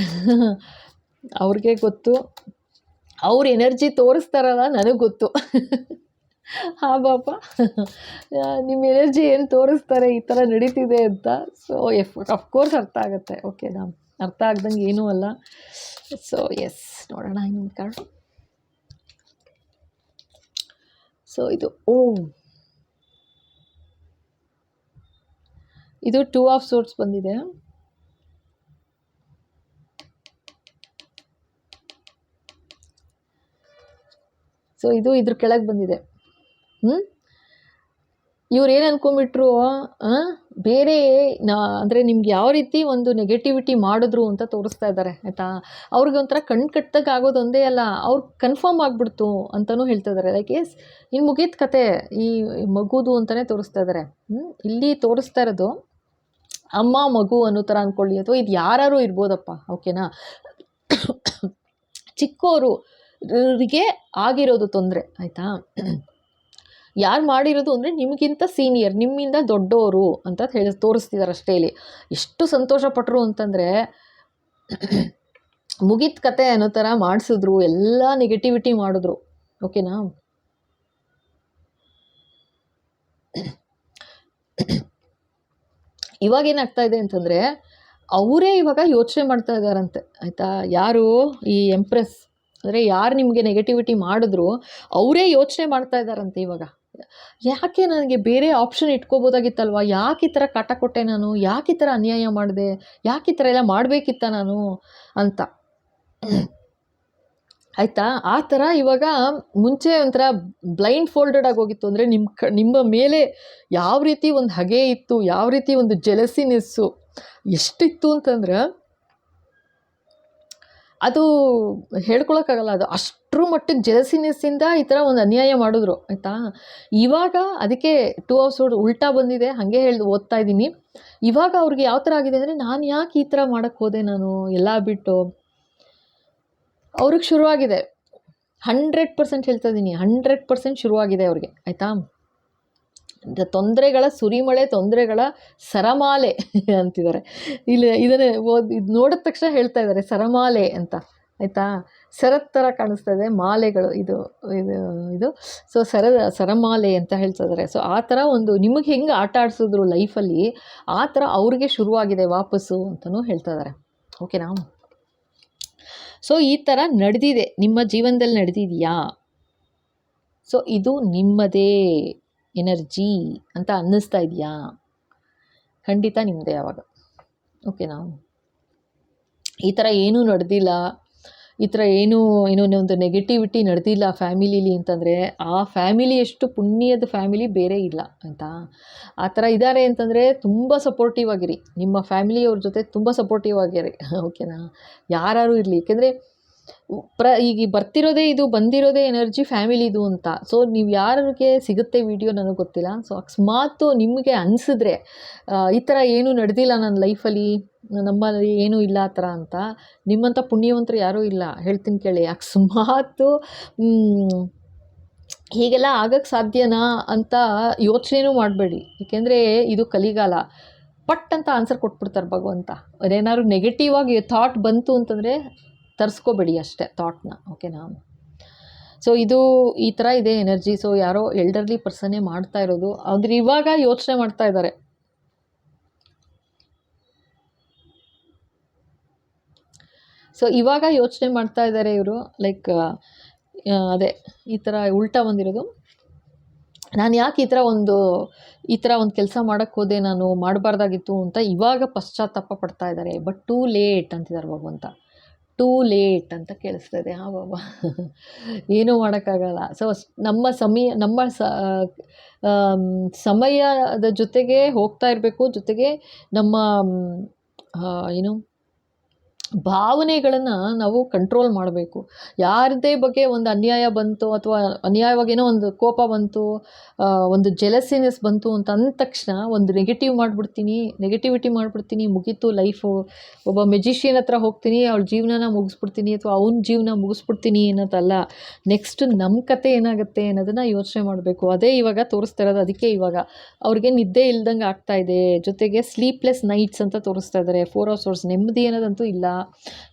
ಅವ್ರಿಗೆ ಗೊತ್ತು, ಅವ್ರ ಎನರ್ಜಿ ತೋರಿಸ್ತಾರಲ್ಲ ನನಗೆ ಗೊತ್ತು. ಹಾಂ ಪಾಪ, ನಿಮ್ಮ ಎನರ್ಜಿ ಏನು ತೋರಿಸ್ತಾರೆ ಈ ಥರ ನಡೀತಿದೆ ಅಂತ. ಸೊ ಅಫ್ಕೋರ್ಸ್ ಅರ್ಥ ಆಗುತ್ತೆ, ಓಕೆನಾ? ಅರ್ಥ ಆಗ್ದಂಗೆ ಏನೂ ಅಲ್ಲ. ಸೊ ಎಸ್, ನೋಡೋಣ ಇನ್ನೊಂದು ಕಾರ್ಡು. ಸೊ ಇದು 2 ಆಫ್ ಸೋರ್ಟ್ಸ್ ಬಂದಿದೆ. ಸೊ ಇದ್ರ ಕೆಳಗೆ ಬಂದಿದೆ. ಇವ್ರು ಏನು ಅಂದ್ಕೊಂಬಿಟ್ರು, ಬೇರೆ ಅಂದರೆ ನಿಮ್ಗೆ ಯಾವ ರೀತಿ ಒಂದು ನೆಗೆಟಿವಿಟಿ ಮಾಡಿದ್ರು ಅಂತ ತೋರಿಸ್ತಾ ಇದ್ದಾರೆ, ಆಯಿತಾ? ಅವ್ರಿಗೆ ಒಂಥರ ಕಣ್ಣು ಕಟ್ಟದಾಗ ಆಗೋದು ಒಂದೇ ಅಲ್ಲ, ಅವ್ರು ಕನ್ಫರ್ಮ್ ಆಗಿಬಿಡ್ತು ಅಂತಲೂ ಹೇಳ್ತಾ ಇದ್ದಾರೆ. ಲೈಕ್ ಎಸ್, ಇನ್ನು ಮುಗೀತು ಕತೆ ಈ ಮಗುದು ಅಂತಲೇ ತೋರಿಸ್ತಾ ಇದ್ದಾರೆ. ಇಲ್ಲಿ ತೋರಿಸ್ತಾ ಇರೋದು ಅಮ್ಮ ಮಗು ಅನ್ನೋ ಥರ ಅಂದ್ಕೊಳ್ಳಿ, ಅಥವಾ ಇದು ಯಾರು ಇರ್ಬೋದಪ್ಪ, ಓಕೆನಾ? ಚಿಕ್ಕವರಿಗೆ ಆಗಿರೋದು ತೊಂದರೆ, ಆಯಿತಾ? ಯಾರು ಮಾಡಿರೋದು ಅಂದರೆ ನಿಮಗಿಂತ ಸೀನಿಯರ್, ನಿಮ್ಮಿಂದ ದೊಡ್ಡವರು ಅಂತ ತೋರಿಸ್ತಿದ್ದಾರೆ ಅಷ್ಟೇ ಇಲ್ಲಿ. ಎಷ್ಟು ಸಂತೋಷಪಟ್ಟರು ಅಂತಂದರೆ ಮುಗೀತು ಕತೆ ಅನ್ನೋ ಥರ ಮಾಡಿಸಿದ್ರು, ಎಲ್ಲ ನೆಗೆಟಿವಿಟಿ ಮಾಡಿದ್ರು. ಓಕೆನಾ? ಇವಾಗ ಏನಾಗ್ತಾ ಇದೆ ಅಂತಂದರೆ ಅವರೇ ಇವಾಗ ಯೋಚನೆ ಮಾಡ್ತಾ ಇದ್ದಾರಂತೆ, ಆಯಿತಾ? ಯಾರು ಈ ಎಂಪ್ರೆಸ್ ಅಂದರೆ ಯಾರು ನಿಮಗೆ ನೆಗೆಟಿವಿಟಿ ಮಾಡಿದ್ರು ಅವರೇ ಯೋಚನೆ ಮಾಡ್ತಾ ಇದ್ದಾರಂತೆ ಇವಾಗ. ಯಾಕೆ ನನಗೆ ಬೇರೆ ಆಪ್ಷನ್ ಇಟ್ಕೋಬೋದಾಗಿತ್ತಲ್ವ, ಯಾಕೆ ಈ ಥರ ಕಾಟ ಕೊಟ್ಟೆ ನಾನು, ಯಾಕೆ ಈ ಥರ ಅನ್ಯಾಯ ಮಾಡಿದೆ, ಯಾಕೆ ಈ ಥರ ಎಲ್ಲ ಮಾಡಬೇಕಿತ್ತ ನಾನು ಅಂತ, ಆಯಿತಾ? ಆ ಥರ ಇವಾಗ ಮುಂಚೆ ಒಂಥರ ಬ್ಲೈಂಡ್ ಫೋಲ್ಡೆಡ್ ಆಗೋಗಿತ್ತು. ಅಂದರೆ ನಿಮ್ಮ ಮೇಲೆ ಯಾವ ರೀತಿ ಒಂದು ಹಗೆ ಇತ್ತು, ಯಾವ ರೀತಿ ಒಂದು ಜೆಲಸಿನೆಸ್ಸು ಎಷ್ಟಿತ್ತು ಅಂತಂದ್ರೆ ಅದು ಹೇಳ್ಕೊಳಕ್ಕಾಗಲ್ಲ. ಅದು ಅಷ್ಟರ ಮಟ್ಟಿಗೆ ಜೆಲಸಿನೆಸ್ಸಿಂದ ಈ ಥರ ಒಂದು ಅನ್ಯಾಯ ಮಾಡಿದ್ರು, ಆಯಿತಾ? ಇವಾಗ ಅದಕ್ಕೆ 2 ಅವರ್ಸ್ ಉಲ್ಟಾ ಬಂದಿದೆ, ಹಾಗೆ ಓದ್ತಾ ಇದ್ದೀನಿ. ಇವಾಗ ಅವ್ರಿಗೆ ಯಾವ ಥರ ಆಗಿದೆ ಅಂದರೆ, ನಾನು ಯಾಕೆ ಈ ಥರ ಮಾಡೋಕ್ಕೆ ಹೋದೆ, ನಾನು ಎಲ್ಲ ಬಿಟ್ಟು ಅವ್ರಿಗೆ ಶುರುವಾಗಿದೆ. 100% ಹೇಳ್ತಾ ಇದ್ದೀನಿ, 100% ಶುರುವಾಗಿದೆ ಅವ್ರಿಗೆ, ಆಯಿತಾ? ತೊಂದರೆಗಳ ಸುರಿಮಳೆ, ತೊಂದರೆಗಳ ಸರಮಾಲೆ ಅಂತಿದ್ದಾರೆ ಇಲ್ಲಿ. ಇದನ್ನೇ ಇದು ನೋಡಿದ ತಕ್ಷಣ ಹೇಳ್ತಾ ಇದ್ದಾರೆ ಸರಮಾಲೆ ಅಂತ, ಆಯಿತಾ? ಸರತ್ ಥರ ಕಾಣಿಸ್ತಾ ಇದೆ, ಮಾಲೆಗಳು ಇದು ಇದು ಇದು ಸೊ ಸರಮಾಲೆ ಅಂತ ಹೇಳ್ತಾ ಇದ್ದಾರೆ. ಸೊ ಆ ಥರ ಒಂದು ನಿಮಗೆ ಹೆಂಗೆ ಆಟ ಆಡಿಸಿದ್ರು ಲೈಫಲ್ಲಿ, ಆ ಥರ ಅವ್ರಿಗೆ ಶುರುವಾಗಿದೆ ವಾಪಸ್ಸು ಅಂತಲೂ ಹೇಳ್ತಾ ಇದ್ದಾರೆ. ಓಕೆನಾ? ಸೊ ಈ ಥರ ನಡೆದಿದೆ, ನಿಮ್ಮ ಜೀವನದಲ್ಲಿ ನಡೆದಿದೆಯಾ? ಸೊ ಇದು ನಿಮ್ಮದೇ ಎನರ್ಜಿ ಅಂತ ಅನ್ನಿಸ್ತಾ ಇದೆಯಾ? ಖಂಡಿತ ನಿಮ್ಮದೇ ಆವಾಗ. ಓಕೆನಾ? ಈ ಥರ ಏನೂ ನಡೆದಿಲ್ಲ, ಈ ಥರ ಏನೋ ಒಂದು ನೆಗೆಟಿವಿಟಿ ನಡೆದಿಲ್ಲ ಫ್ಯಾಮಿಲೀಲಿ ಅಂತಂದರೆ ಆ ಫ್ಯಾಮಿಲಿ ಎಷ್ಟು ಪುಣ್ಯದ ಫ್ಯಾಮಿಲಿ ಬೇರೆ ಇಲ್ಲ, ಆಯಿತಾ? ಆ ಥರ ಇದ್ದಾರೆ ಅಂತಂದರೆ ತುಂಬ ಸಪೋರ್ಟಿವ್ ಆಗಿರಿ, ನಿಮ್ಮ ಫ್ಯಾಮಿಲಿಯವ್ರ ಜೊತೆ ತುಂಬ ಸಪೋರ್ಟಿವ್ ಆಗಿರಿ. ಓಕೆನಾ? ಯಾರು ಇರಲಿ, ಏಕೆಂದರೆ ಈಗ ಬಂದಿರೋದೇ ಎನರ್ಜಿ ಫ್ಯಾಮಿಲಿದು ಅಂತ. ಸೊ ನೀವು ಯಾರಿಗೆ ಸಿಗುತ್ತೆ ವಿಡಿಯೋ ನನಗೆ ಗೊತ್ತಿಲ್ಲ. ಸೊ ಅಕಸ್ಮಾತ್ ನಿಮಗೆ ಅನಿಸಿದ್ರೆ ಈ ಥರ ಏನೂ ನಡೆದಿಲ್ಲ ನನ್ನ ಲೈಫಲ್ಲಿ, ನಮ್ಮಲ್ಲಿ ಏನೂ ಇಲ್ಲ ಆ ಥರ ಅಂತ, ನಿಮ್ಮಂಥ ಪುಣ್ಯವಂತರು ಯಾರೂ ಇಲ್ಲ, ಹೇಳ್ತೀನಿ ಕೇಳಿ. ಅಕಸ್ಮಾತ್ ಹೀಗೆಲ್ಲ ಆಗಕ್ಕೆ ಸಾಧ್ಯನಾ ಅಂತ ಯೋಚನೆನೂ ಮಾಡಬೇಡಿ, ಏಕೆಂದರೆ ಇದು ಕಲಿಗಾಲ. ಪಟ್ ಅಂತ ಆನ್ಸರ್ ಕೊಟ್ಬಿಡ್ತಾರೆ ಭಗವಂತ. ಅದೇನಾದ್ರು ನೆಗೆಟಿವ್ ಆಗಿ ಥಾಟ್ ಬಂತು ಅಂತಂದರೆ ತರಿಸ್ಕೋಬೇಡಿ ಅಷ್ಟೇ ಥಾಟ್ನ. ಓಕೆನಾ? ಸೊ ಇದು ಈ ಥರ ಇದೆ ಎನರ್ಜಿ. ಸೊ ಯಾರೋ ಎಲ್ಡರ್ಲಿ ಪರ್ಸನ್ನೇ ಮಾಡ್ತಾ ಇರೋದು, ಆದರೆ ಇವಾಗ ಯೋಚನೆ ಮಾಡ್ತಾ ಇದ್ದಾರೆ. ಸೊ ಇವಾಗ ಯೋಚನೆ ಮಾಡ್ತಾ ಇದ್ದಾರೆ ಇವರು, ಲೈಕ್ ಅದೇ ಈ ಥರ ಉಲ್ಟಾ ಬಂದಿರೋದು. ನಾನು ಯಾಕೆ ಈ ಥರ ಒಂದು ಕೆಲಸ ಮಾಡೋಕ್ಕೆ ಹೋದೆ, ನಾನು ಮಾಡಬಾರ್ದಾಗಿತ್ತು ಅಂತ ಇವಾಗ ಪಶ್ಚಾತ್ತಾಪ ಪಡ್ತಾ ಇದ್ದಾರೆ. ಬಟ್ ಟೂ ಲೇಟ್ ಅಂತಿದ್ದಾರೆ ಭಗವಂತ. ಟೂ ಲೇಟ್ ಅಂತ ಕೇಳಿಸ್ತಾ ಇದೆ. ಹಾಂ ಬಾಬಾ, ಏನೂ ಮಾಡೋಕ್ಕಾಗಲ್ಲ. ಸೊ ನಮ್ಮ ಸಮಯದ ಜೊತೆಗೆ ಹೋಗ್ತಾ ಇರಬೇಕು, ಜೊತೆಗೆ ನಮ್ಮ ಭಾವನೆಗಳನ್ನು ನಾವು ಕಂಟ್ರೋಲ್ ಮಾಡಬೇಕು. ಯಾರದೇ ಬಗ್ಗೆ ಒಂದು ಅನ್ಯಾಯ ಬಂತು ಅಥವಾ ಅನ್ಯಾಯವಾಗೇನೋ ಒಂದು ಕೋಪ ಬಂತು, ಒಂದು ಜೆಲಸಿನೆಸ್ ಬಂತು ಅಂತ ಅಂದ ತಕ್ಷಣ ಒಂದು ನೆಗೆಟಿವಿಟಿ ಮಾಡಿಬಿಡ್ತೀನಿ, ಮುಗೀತು ಲೈಫು. ಒಬ್ಬ ಮೆಜಿಷಿಯನ್ ಹತ್ರ ಹೋಗ್ತೀನಿ, ಅವಳ ಜೀವನನ ಮುಗಿಸ್ಬಿಡ್ತೀನಿ ಅಥವಾ ಅವನ ಜೀವನ ಮುಗಿಸ್ಬಿಡ್ತೀನಿ ಅನ್ನೋದಲ್ಲ. ನೆಕ್ಸ್ಟ್ ನಮ್ಮ ಕತೆ ಏನಾಗುತ್ತೆ ಅನ್ನೋದನ್ನು ಯೋಚನೆ ಮಾಡಬೇಕು. ಅದೇ ಇವಾಗ ತೋರಿಸ್ತಾ ಇರೋದು. ಅದಕ್ಕೆ ಇವಾಗ ಅವ್ರಿಗೆ ನಿದ್ದೆ ಇಲ್ದಂಗೆ ಆಗ್ತಾಯಿದೆ, ಜೊತೆಗೆ ಸ್ಲೀಪ್ಲೆಸ್ ನೈಟ್ಸ್ ಅಂತ ತೋರಿಸ್ತಾ ಇದ್ದಾರೆ. 4 hours ನೆಮ್ಮದಿ ಅನ್ನೋದಂತೂ ಇಲ್ಲ.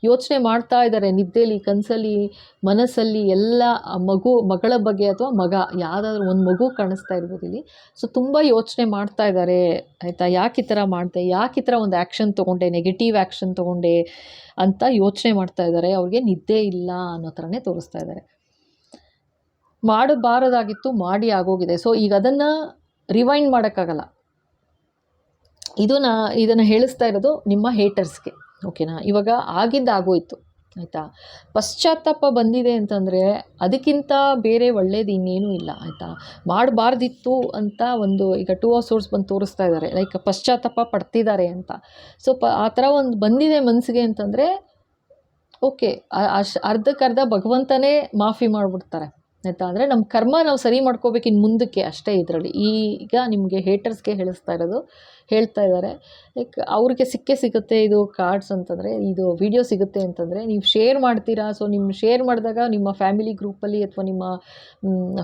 ಯೋಚನೆ ಮಾಡ್ತಾ ಇದ್ದಾರೆ ನಿದ್ದೆಲಿ, ಕನಸಲ್ಲಿ, ಮನಸ್ಸಲ್ಲಿ ಎಲ್ಲ ಮಗಳ ಬಗ್ಗೆ ಅಥವಾ ಯಾವುದಾದ್ರೂ ಒಂದು ಮಗು ಕಾಣಿಸ್ತಾ ಇರ್ಬೋದು ಇಲ್ಲಿ. ಸೊ ತುಂಬ ಯೋಚನೆ ಮಾಡ್ತಾ ಇದ್ದಾರೆ, ಆಯಿತಾ? ಯಾಕೆ ಈ ಥರ ಮಾಡಿದೆ, ಯಾಕೆ ಈ ಥರ ಒಂದು ಆ್ಯಕ್ಷನ್ ತೊಗೊಂಡೆ, ನೆಗೆಟಿವ್ ಆ್ಯಕ್ಷನ್ ತೊಗೊಂಡೆ ಅಂತ ಯೋಚನೆ ಮಾಡ್ತಾ ಇದ್ದಾರೆ. ಅವ್ರಿಗೆ ನಿದ್ದೆ ಇಲ್ಲ ಅನ್ನೋ ಥರನೇ ತೋರಿಸ್ತಾ ಇದ್ದಾರೆ. ಮಾಡಬಾರದಾಗಿತ್ತು, ಮಾಡಿ ಆಗೋಗಿದೆ. ಸೊ ಈಗ ಅದನ್ನು ರಿವೈಂಡ್ ಮಾಡೋಕ್ಕಾಗಲ್ಲ. ಇದನ್ನು ಹೇಳಿಸ್ತಾ ಇರೋದು ನಿಮ್ಮ ಹೇಟರ್ಸ್ಗೆ. ಓಕೆನಾ? ಇವಾಗ ಆಗೋಯ್ತು, ಆಯಿತಾ? ಪಶ್ಚಾತ್ತಾಪ ಬಂದಿದೆ ಅಂತಂದರೆ ಅದಕ್ಕಿಂತ ಬೇರೆ ಒಳ್ಳೇದು ಇನ್ನೇನೂ ಇಲ್ಲ, ಆಯಿತಾ? ಮಾಡಬಾರ್ದಿತ್ತು ಅಂತ ಈಗ 2 hours ಬಂದು ತೋರಿಸ್ತಾ ಇದ್ದಾರೆ, ಲೈಕ್ ಪಶ್ಚಾತ್ತಾಪ ಪಡ್ತಿದ್ದಾರೆ ಅಂತ. ಸೊ ಆ ಥರ ಒಂದು ಬಂದಿದೆ ಮನಸ್ಸಿಗೆ ಅಂತಂದರೆ ಓಕೆ, ಅರ್ಧಕ್ಕರ್ಧ ಭಗವಂತನೇ ಮಾಫಿ ಮಾಡಿಬಿಡ್ತಾರೆ, ಆಯಿತಾ? ಅಂದರೆ ನಮ್ಮ ಕರ್ಮ ನಾವು ಸರಿ ಮಾಡ್ಕೋಬೇಕು ಇನ್ನು ಮುಂದಕ್ಕೆ, ಅಷ್ಟೇ ಇದರಲ್ಲಿ. ಈಗ ನಿಮಗೆ ಹೇಟರ್ಸ್ಗೆ ಹೇಳಿಸ್ತಾ ಇರೋದು ಹೇಳ್ತಾ ಇದ್ದಾರೆ. ಲೈಕ್ ಅವ್ರಿಗೆ ಸಿಗುತ್ತೆ ಇದು ಕಾರ್ಡ್ಸ್ ಅಂತಂದರೆ, ಇದು ವಿಡಿಯೋ ಸಿಗುತ್ತೆ ಅಂತಂದರೆ ನೀವು ಶೇರ್ ಮಾಡ್ತೀರಾ. ಸೊ ನಿಮ್ಮ ಶೇರ್ ಮಾಡಿದಾಗ ನಿಮ್ಮ ಫ್ಯಾಮಿಲಿ ಗ್ರೂಪಲ್ಲಿ ಅಥವಾ ನಿಮ್ಮ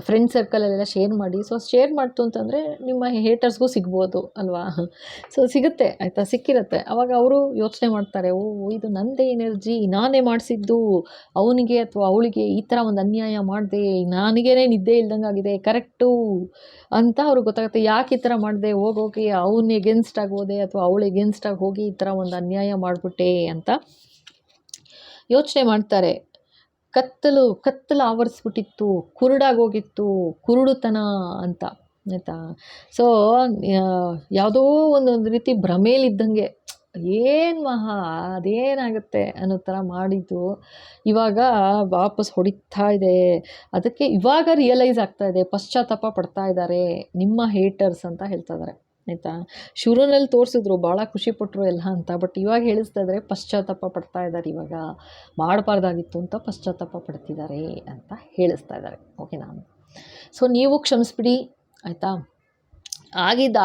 ಫ್ರೆಂಡ್ ಸರ್ಕಲಲ್ಲೆಲ್ಲ ಶೇರ್ ಮಾಡಿ. ಸೊ ಶೇರ್ ಮಾಡ್ತು ಅಂತಂದರೆ ನಿಮ್ಮ ಹೇಟರ್ಸ್ಗೂ ಸಿಗ್ಬೋದು ಅಲ್ವಾ. ಸೊ ಸಿಗುತ್ತೆ ಆಯಿತಾ, ಸಿಕ್ಕಿರುತ್ತೆ. ಆವಾಗ ಅವರು ಯೋಚನೆ ಮಾಡ್ತಾರೆ, ಓ ಇದು ನನ್ನದೇ ಎನರ್ಜಿ, ನಾನೇ ಮಾಡಿಸಿದ್ದು ಅವನಿಗೆ ಅಥವಾ ಅವಳಿಗೆ ಈ ಥರ ಒಂದು ಅನ್ಯಾಯ ಮಾಡಿದೆ, ನನಗೇನೆ ನಿದ್ದೆ ಇಲ್ದಂಗೆ ಆಗಿದೆ ಕರೆಕ್ಟು ಅಂತ ಅವ್ರಿಗೆ ಗೊತ್ತಾಗುತ್ತೆ. ಯಾಕೆ ಈ ಥರ ಮಾಡಿದೆ, ಹೋಗೋಗಿ ಅವ್ನ ಎಗೇನ್ಸ್ಟ್ ಆಗಿ ಹೋದೆ ಅಥವಾ ಅವಳು ಎಗೇನ್ಸ್ಟ್ ಆಗಿ ಹೋಗಿ ಈ ಥರ ಒಂದು ಅನ್ಯಾಯ ಮಾಡಿಬಿಟ್ಟೆ ಅಂತ ಯೋಚನೆ ಮಾಡ್ತಾರೆ. ಕತ್ತಲು ಆವರಿಸ್ಬಿಟ್ಟಿತ್ತು, ಕುರುಡಾಗೋಗಿತ್ತು, ಕುರುಡುತನ ಅಂತ ಆಯಿತಾ. ಸೊ ಯಾವುದೋ ಒಂದೊಂದು ರೀತಿ ಭ್ರಮೇಲಿದ್ದಂಗೆ ಏನು ಅದೇನಾಗುತ್ತೆ ಅನ್ನೋ ಥರ ಮಾಡಿದ್ದು ಇವಾಗ ವಾಪಸ್ ಹೊಡಿತಾ ಇದೆ. ಅದಕ್ಕೆ ಇವಾಗ ರಿಯಲೈಸ್ ಆಗ್ತಾ ಇದೆ, ಪಶ್ಚಾತ್ತಾಪ ಪಡ್ತಾ ಇದ್ದಾರೆ ನಿಮ್ಮ ಹೇಟರ್ಸ್ ಅಂತ ಹೇಳ್ತಾ ಇದ್ದಾರೆ ಆಯಿತಾ. ಶುರುನಲ್ಲಿ ತೋರಿಸಿದ್ರು ಭಾಳ ಖುಷಿಪಟ್ಟರು ಎಲ್ಲ ಅಂತ, ಬಟ್ ಇವಾಗ ಹೇಳಿಸ್ತಾ ಇದ್ದಾರೆ ಪಶ್ಚಾತ್ತಾಪ ಪಡ್ತಾ ಇದ್ದಾರೆ, ಇವಾಗ ಮಾಡಬಾರ್ದಾಗಿತ್ತು ಅಂತ ಪಶ್ಚಾತ್ತಾಪ ಪಡ್ತಿದ್ದಾರೆ ಅಂತ ಹೇಳಿಸ್ತಾ ಇದ್ದಾರೆ. ಓಕೆನಾ. ಸೊ ನೀವು ಕ್ಷಮಿಸ್ಬಿಡಿ ಆಯಿತಾ.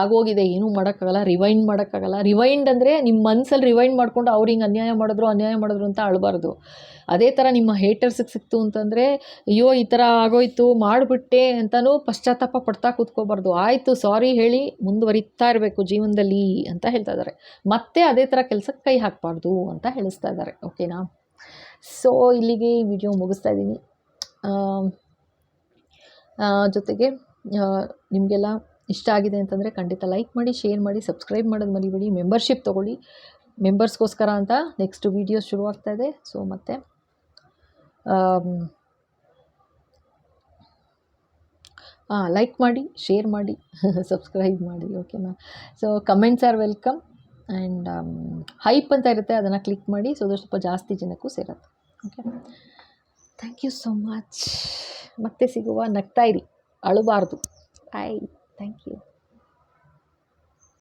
ಆಗೋಗಿದೆ, ಏನೂ ಮಾಡೋಕ್ಕಾಗಲ್ಲ, ರಿವೈಂಡ್ ಮಾಡೋಕ್ಕಾಗಲ್ಲ. ರಿವೈಂಡ್ ಅಂದರೆ ನಿಮ್ಮ ಮನಸ್ಸಲ್ಲಿ ರಿವೈಂಡ್ ಮಾಡಿಕೊಂಡು ಅವ್ರು ಹಿಂಗೆ ಅನ್ಯಾಯ ಮಾಡಿದ್ರು ಅಂತ ಅಳಬಾರ್ದು. ಅದೇ ಥರ ನಿಮ್ಮ ಹೇಟರ್ಸಿಗೆ ಸಿಕ್ತು ಅಂತಂದರೆ ಅಯ್ಯೋ ಈ ಥರ ಆಗೋಯ್ತು ಮಾಡಿಬಿಟ್ಟೆ ಅಂತಲೂ ಪಶ್ಚಾತ್ತಾಪ ಪಡ್ತಾ ಕೂತ್ಕೋಬಾರ್ದು. ಆಯಿತು ಸಾರಿ ಹೇಳಿ ಮುಂದುವರಿತಾ ಇರಬೇಕು ಜೀವನದಲ್ಲಿ ಅಂತ ಹೇಳ್ತಾ ಇದ್ದಾರೆ. ಮತ್ತೆ ಅದೇ ಥರ ಕೆಲಸಕ್ಕೆ ಕೈ ಹಾಕಬಾರ್ದು ಅಂತ ಹೇಳಿಸ್ತಾ ಇದ್ದಾರೆ. ಓಕೆನಾ. ಸೊ ಇಲ್ಲಿಗೆ ಈ ವಿಡಿಯೋ ಮುಗಿಸ್ತಾ ಇದ್ದೀನಿ. ಜೊತೆಗೆ ನಿಮಗೆಲ್ಲ ಇಷ್ಟ ಆಗಿದೆ ಅಂತಂದರೆ ಖಂಡಿತ ಲೈಕ್ ಮಾಡಿ, ಶೇರ್ ಮಾಡಿ, ಸಬ್ಸ್ಕ್ರೈಬ್ ಮಾಡೋದು ಮರಿಬೇಡಿ. ಮೆಂಬರ್ಶಿಪ್ ತೊಗೊಳ್ಳಿ. ಮೆಂಬರ್ಸ್ಗೋಸ್ಕರ ಅಂತ ನೆಕ್ಸ್ಟ್ ವೀಡಿಯೋಸ್ ಶುರುವಾಗ್ತಾ ಇದೆ. ಸೊ ಮತ್ತು ಲೈಕ್ ಮಾಡಿ, ಶೇರ್ ಮಾಡಿ, ಸಬ್ಸ್ಕ್ರೈಬ್ ಮಾಡಿ. ಓಕೆನಾ. So comments are welcome and hype ಅಂತ ಇರುತ್ತೆ, ಅದನ್ನು ಕ್ಲಿಕ್ ಮಾಡಿ. ಸೊ ಅದು ಸ್ವಲ್ಪ ಜಾಸ್ತಿ ಜನಕ್ಕೂ ಸೇರುತ್ತೆ. Okay, thank you so much. ಮತ್ತೆ ಸಿಗುವ, ನಗ್ತಾ ಇರಿ, ಅಳಬಾರ್ದು. ಬಾಯ್. Thank you.